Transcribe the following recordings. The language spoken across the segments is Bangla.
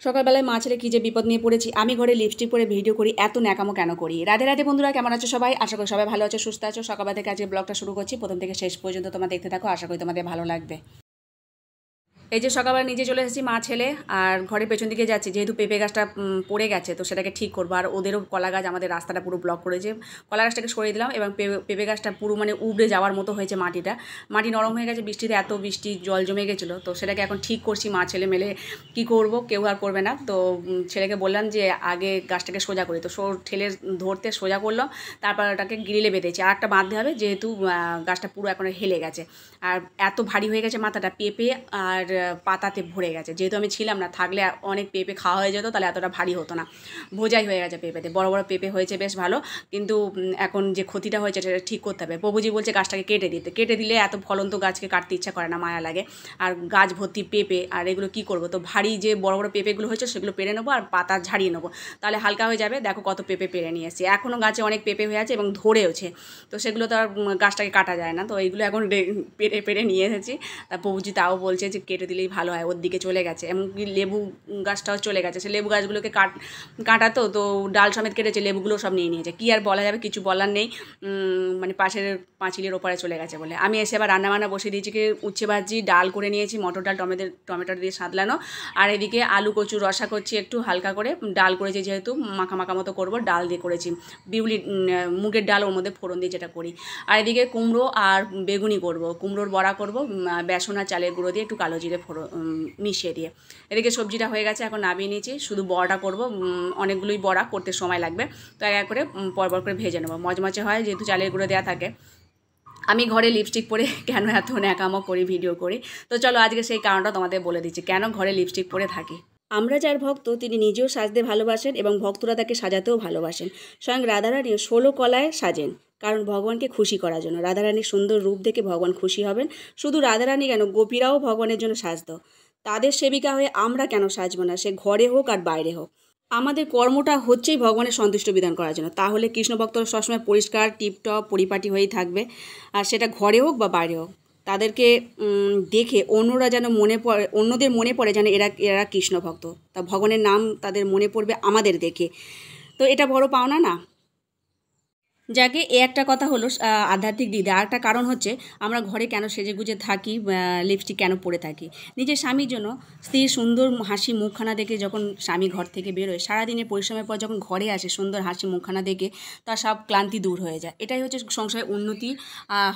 সকালবেলায় মা ছেলে কী যে বিপদ নিয়ে পড়েছি। আমি ঘরে লিপস্টিক পরে ভিডিও করি, এত ন্যাকামো কেন করি? রাধে রাধে বন্ধুরা, কেমন আছো সবাই? আশা করি সবাই ভালো আছো, সুস্থ আছো। সকালবেলা থেকে আজকে ব্লগটা শুরু করছি, প্রথম থেকে শেষ পর্যন্ত তোমরা দেখতে থাকো, আশা করি তোমাদের ভালো লাগবে। এই যে সকালবেলা নিজে চলে এসেছি মা ছেলে, আর ঘরের পেছন দিকে যাচ্ছি, যেহেতু পেঁপে গাছটা পড়ে গেছে তো সেটাকে ঠিক করবো। আর ওদেরও কলা গাছ আমাদের রাস্তাটা পুরো ব্লক করেছে, কলা গাছটাকে সরিয়ে দিলাম এবং পেঁপে গাছটা পুরো মানে উবড়ে যাওয়ার মতো হয়েছে। মাটি নরম হয়ে গেছে, বৃষ্টিতে এত বৃষ্টি জল জমে গেছিলো, তো সেটাকে এখন ঠিক করছি মা ছেলে মেলে। কী করব, কেউ আর করবে না, তো ছেলেকে বললাম যে আগে গাছটাকে সোজা করি, তো ঠেলে ধরতে সোজা করলাম, তারপর ওটাকে গ্রিলে বেঁধেছি। আর একটা বাঁধতে হবে, যেহেতু গাছটা পুরো এখন হেলে গেছে আর এত ভারী হয়ে গেছে মাথাটা, পেঁপে আর পাতাতে ভরে গেছে। যেহেতু আমি ছিলাম না, থাকলে অনেক পেঁপে খাওয়া হয়ে যেত, তাহলে এতটা ভারী হতো না। বোঝাই হয়ে গেছে পেঁপেতে, বড় বড় পেঁপে হয়েছে বেশ ভালো, কিন্তু এখন যে ক্ষতিটা হয়েছে সেটা ঠিক করতে হবে। প্রভুজি বলছে গাছটাকে কেটে দিলে এত ফলন্ত গাছকে কাটতে ইচ্ছা করে না, মায়া লাগে। আর গাছ ভর্তি পেঁপে, আর এগুলো কী করবো? তো ভারী যে বড় বড় পেঁপেগুলো হয়েছে সেগুলো পেরে নেবো আর পাতা ঝাড়িয়ে নেবো, তাহলে হালকা হয়ে যাবে। দেখো কত পেঁপে পেরে নিয়ে এসেছি, এখনও গাছে অনেক পেঁপে হয়ে আছে এবং ধরেওছে, তো সেগুলো তো আর গাছটাকে কাটা যায় না, তো এইগুলো এখন পেরে নিয়ে এসেছি। তা প্রভুজি তাও বলছে যে কেটে দিলেই ভালো হয়, ওর দিকে চলে গেছে। এমনকি লেবু গাছটাও চলে গেছে, সে লেবু গাছগুলোকে কাটাতো, তো ডাল সমেত কেটেছে, লেবুগুলো সব নিয়ে নিয়েছে। কী আর বলা যাবে, কিছু বলার নেই, মানে পাশের পাঁচিলের ওপারে চলে গেছে বলে। আমি এসে আবার রান্নাবান্না বসিয়ে দিয়েছি, উচ্ছে ভাজি, ডাল করে নিয়েছি, মটর ডাল টমেটো দিয়ে সাঁতলানো, আর এদিকে আলু কচুর রসা করছি একটু হালকা করে। ডাল করেছি যেহেতু মাখা মাখা মতো করবো, ডাল দিয়ে করেছি, বিউলি মুগের ডাল ওর মধ্যে ফোড়ন দিয়ে যেটা করি। আর এদিকে কুমড়ো আর বেগুনি করব, কুমড়োর বড়া করব বেসন আর চালের গুঁড়ো দিয়ে, একটু কালো জিরে মিশিয়ে দিয়ে। এদিকে সবজিটা হয়ে গেছে, এখন নামিয়ে নিয়েছি, শুধু বড়াটা করব। অনেকগুলোই বড়া করতে সময় লাগবে, তো এক করে পরপর করে ভেজে নেবো, মচমচে হয় যেহেতু চালের গুঁড়ো দেওয়া থাকে। আমি ঘরে লিপস্টিক পরে কেন এত ন্যাকামো করি, ভিডিও করি, তো চলো আজকে সেই কারণটা তোমাদের বলে দিচ্ছি কেন ঘরে লিপস্টিক পরে থাকি। আমরা যার ভক্ত, তিনি নিজেও সাজতে ভালোবাসেন এবং ভক্তরা তাকে সাজাতেও ভালোবাসেন। স্বয়ং রাধারানীও 16 কলায় সাজেন, কারণ ভগবানকে খুশি করার জন্য। রাধারানীর সুন্দর রূপ দেখে ভগবান খুশি হবেন। শুধু রাধারানী কেন, গোপীরাও ভগবানের জন্য সাজত। তাদের সেবিকা হয়ে আমরা কেন সাজবো না, সে ঘরে হোক আর বাইরে হোক। আমাদের কর্মটা হচ্ছেই ভগবানের সন্তুষ্ট বিধান করার জন্য, তাহলে কৃষ্ণ ভক্তরা সবসময় পরিষ্কার টিপটপ পরিপাটি হয়েই থাকবে, আর সেটা ঘরে হোক বা বাইরে হোক। তাদেরকে দেখে অন্যরা যেন অন্যদের মনে পড়ে যেন এরা এরা কৃষ্ণ ভক্ত, তা ভগবানের নাম তাদের মনে পড়বে আমাদের দেখে, তো এটা বড় পাওনা না? যাকে এ একটা কথা হলো আধ্যাত্মিক দিক দিয়ে। আর একটা কারণ হচ্ছে আমরা ঘরে কেন সেজেগুজে থাকি, লিপস্টিক কেন পরে থাকি? নিজের স্বামীর জন্য। স্ত্রীর সুন্দর হাসি মুখখানা দেখে যখন স্বামী ঘর থেকে বেরোয়, সারাদিনের পরিশ্রমের পর যখন ঘরে আসে, সুন্দর হাসি মুখখানা দেখে তার সব ক্লান্তি দূর হয়ে যায়। এটাই হচ্ছে সংসারের উন্নতি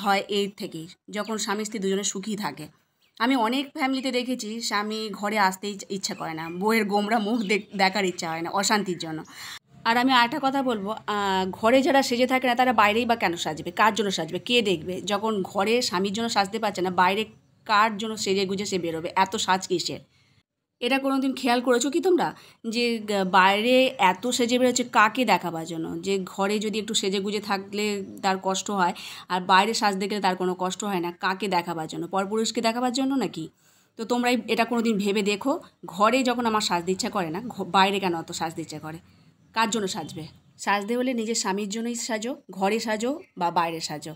হয় এই থেকেই, যখন স্বামী স্ত্রী দুজনে সুখী থাকে। আমি অনেক ফ্যামিলিতে দেখেছি স্বামী ঘরে আসতেই ইচ্ছা করে না, বউয়ের গোমরা মুখ দেখার ইচ্ছা হয় না, অশান্তির জন্য। আর আমি আরেকটা কথা বলবো, ঘরে যারা সেজে থাকে না তারা বাইরেই বা কেন সাজবে? কার জন্য সাজবে? কে দেখবে? যখন ঘরে স্বামীর জন্য সাজতে পারছে না, বাইরে কার জন্য সেজে গুজে সে বেরোবে? এত সাজ কিসের? এটা কোনো দিন খেয়াল করেছো কি তোমরা, যে বাইরে এত সেজে বেরোচ্ছে কাকে দেখাবার জন্য? যে ঘরে যদি একটু সেজে গুজে থাকলে তার কষ্ট হয়, আর বাইরে সাজতে গেলে তার কোনো কষ্ট হয় না, কাকে দেখাবার জন্য? পরপুরুষকে দেখাবার জন্য নাকি? তো তোমরাই এটা কোনো দিন ভেবে দেখো, ঘরে যখন আমার সাজতে ইচ্ছা করে না, বাইরে কেন অত সাজতে ইচ্ছা করে? কার জন্য সাজবে? সাজতে হলে নিজের স্বামীর জন্যই সাজো, ঘরে সাজো বা বাইরে সাজো।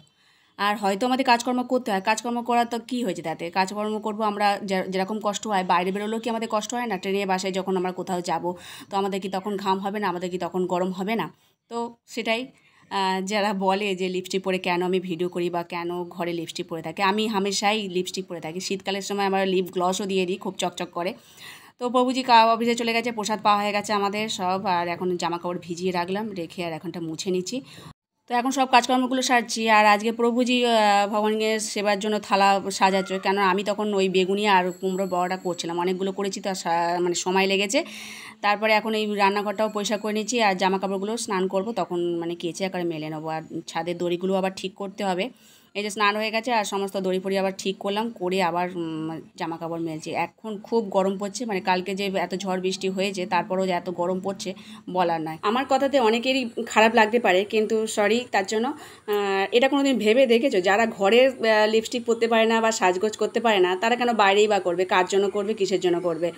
আর হয়তো আমাদের কাজকর্ম করতে হয়, কাজকর্ম করা তো কী হয়েছে তাতে? কাজকর্ম করবো আমরা, যেরকম কষ্ট হয় বাইরে বেরোলেও কি আমাদের কষ্ট হয় না? ট্রেনে বাসায় যখন আমরা কোথাও যাব, তো আমাদের কি তখন ঘাম হবে না? আমাদের কি তখন গরম হবে না? তো সেটাই, যারা বলে যে লিপস্টিক পরে কেন আমি ভিডিও করি বা কেন ঘরে লিপস্টিক পরে থাকি, আমি হামেশাই লিপস্টিক পরে থাকি। শীতকালের সময় আমরা লিপ গ্লসও দিয়ে দিই, খুব চকচক করে। তো প্রভুজি অফিসে চলে গেছে, প্রসাদ পাওয়া হয়ে গেছে আমাদের সব, আর এখন জামা কাপড় ভিজিয়ে রাখলাম, রেখে আর এখনটা মুছে নিচ্ছি। তো এখন সব কাজকর্মগুলো সারছি, আর আজকে প্রভুজি ভগবানের সেবার জন্য থালা সাজাচ্ছে, কেন আমি তখন ওই বেগুনি আর কুমড়োর বড়াটা করছিলাম, অনেকগুলো করেছি তো মানে সময় লেগেছে। তারপরে এখন এই রান্নাঘরটাও পরিষ্কার করে নিচ্ছি, আর জামা কাপড়গুলো স্নান করব তখন মানে কেচে আকারে মেলে নেবো, আর ছাদের দড়িগুলো আবার ঠিক করতে হবে। এই যে স্নান হয়ে গেছে, আর সমস্ত দড়ি ফড়ি আবার ঠিক করলাম, করে আবার জামা কাপড় মেলছি। এখন খুব গরম পড়ছে, মানে কালকে যে এত ঝড় বৃষ্টি হয়েছে তারপরেও যে এত গরম পড়ছে বলার নয়। আমার কথাতে অনেকেরই খারাপ লাগতে পারে, কিন্তু সরি তার জন্য। এটা কোনো দিন ভেবে দেখেছো, যারা ঘরে লিপস্টিক পরতে পারে না বা সাজগোজ করতে পারে না, তারা কেন বাইরেই বা করবে? কার জন্য করবে, কিসের জন্য করবে?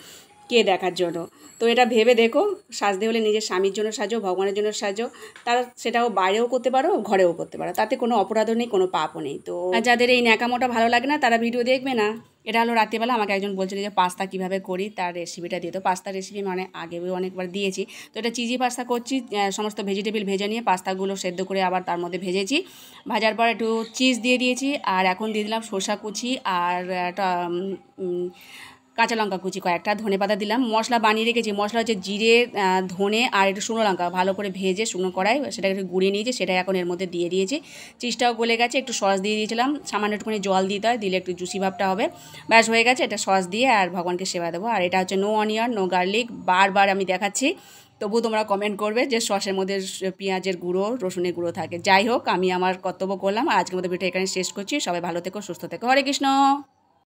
কে দেখার জন্য। তো এটা ভেবে দেখো, সাজতে হলে নিজের স্বামীর জন্য সাজো, ভগবানের জন্য সাজো, তার সেটাও বাইরেও করতে পারো, ঘরেও করতে পারো, তাতে কোনো অপরাধও নেই, কোনো পাপও নেই। তো যাদের এই ন্যাকামোটা ভালো লাগে না তারা ভিডিও দেখবে না। এটা হলো রাত্রিবেলা আমাকে একজন বলছিল যে পাস্তা কীভাবে করি তার রেসিপিটা দিয়ে। তো পাস্তার রেসিপি মানে আগেও অনেকবার দিয়েছি। তো এটা চিজি পাস্তা করছি, সমস্ত ভেজিটেবল ভেজে নিয়ে পাস্তাগুলো সেদ্ধ করে আবার তার মধ্যে ভেজেছি। ভাজার পর একটু চিজ দিয়ে দিয়েছি, আর এখন দিয়ে দিলাম শসা কুচি আর একটা কাঁচা লঙ্কা কুচি কয়েকটা, ধনেপাতা দিলাম। মশলা বানিয়ে রেখেছি, মশলা হচ্ছে জিরে, ধনে আর একটু শুকনো লঙ্কা ভালো করে ভেজে শুকনো কড়াই সেটাকে একটু গুঁড়িয়ে নিয়েছি, সেটা এখন এর মধ্যে দিয়ে দিয়েছি। চিজটাও গলে গেছে, একটু সস দিয়ে দিয়েছিলাম, সামান্য একটুখানি জল দিতে হয়, দিলে একটু জুসি ভাবটা হবে। ব্যাস হয়ে গেছে, এটা সস দিয়ে আর ভগবানকে সেবা দেবো। আর এটা হচ্ছে নো অনিয়ন নো গার্লিক, বারবার আমি দেখাচ্ছি, তবু তোমরা কমেন্ট করবে যে সসের মধ্যে পেঁয়াজের গুঁড়ো রসুনের গুঁড়ো থাকে। যাই হোক, আমি আমার কর্তব্য করলাম, আর আজকের মতো ভিডিও এখানে শেষ করছি। সবাই ভালো থেকো, সুস্থ থেকো, হরে কৃষ্ণ।